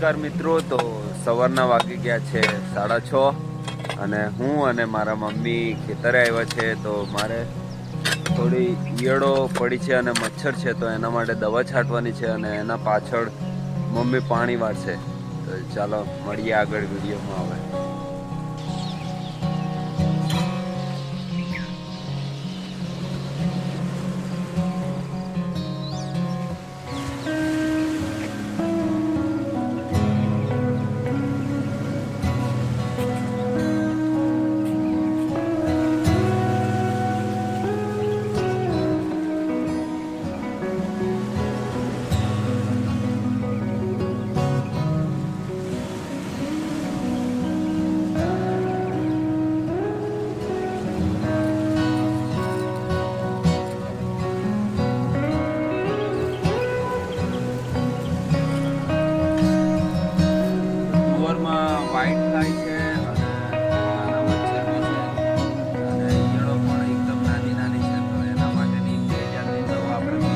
નમસ્કાર મિત્રો, તો સવારના વાગી ગયા છે 6:30 અને હું અને મારા મમ્મી ખેતરે આવ્યા છે. તો મારે થોડી ઈયળો પડી છે અને મચ્છર છે, તો એના માટે દવા છાંટવાની છે અને એના પાછળ મમ્મી પાણી વાળશે. તો ચાલો મળીએ આગળ વિડીયોમાં. હવે વાઈટ થાય છે અને નાના મચ્છર બી છે અને ઈયળો પણ એકદમ નાની નાની છે. તો એના માટેની બે જાતની દવા આપણે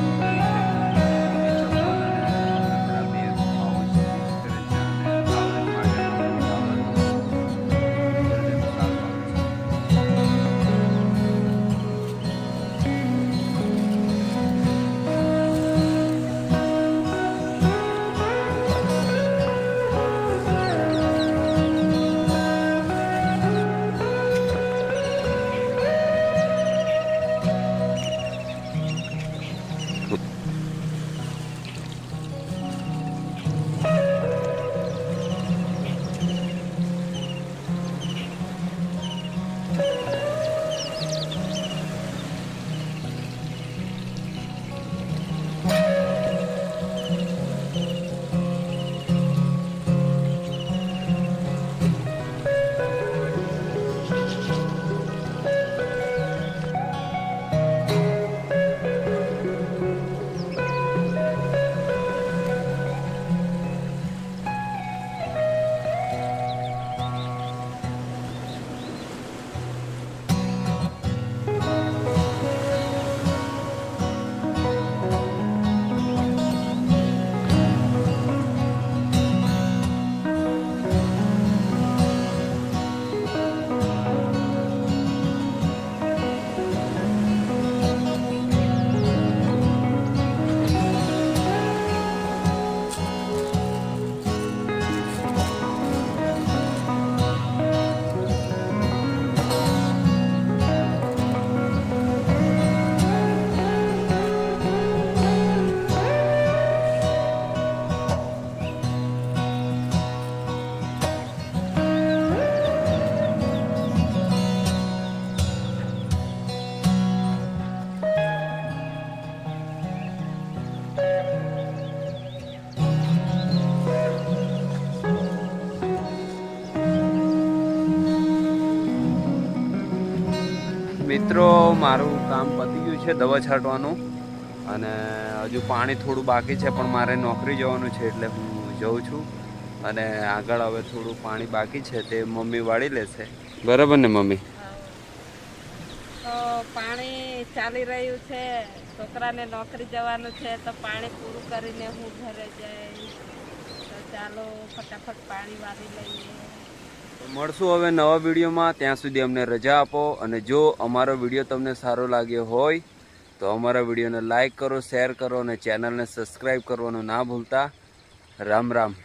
મિત્રો મારું કામ પતી ગયું છે દવા છાંટવાનું, અને હજુ પાણી થોડું બાકી છે, પણ મારે નોકરી જવાનું છે એટલે હું જઉં છું. અને આગળ હવે થોડું પાણી બાકી છે તે મમ્મી વાળી લેશે. બરાબર ને મમ્મી? તો પાણી ચાલી રહ્યું છે, છોકરાને નોકરી જવાનું છે, તો પાણી પૂરું કરીને હું ઘરે જઈશ. તો ચાલો ફટાફટ પાણી વાળી લઈએ. મળશું હવે નવા વિડીયોમાં. ત્યાં સુધી અમને રજા આપો, અને જો અમારો વિડીયો તમને સારો લાગ્યો હોય તો અમારા વિડીયોને લાઈક કરો, શેર કરો અને ચેનલને સબસ્ક્રાઈબ કરવાનું ના ભૂલતા. રામ રામ.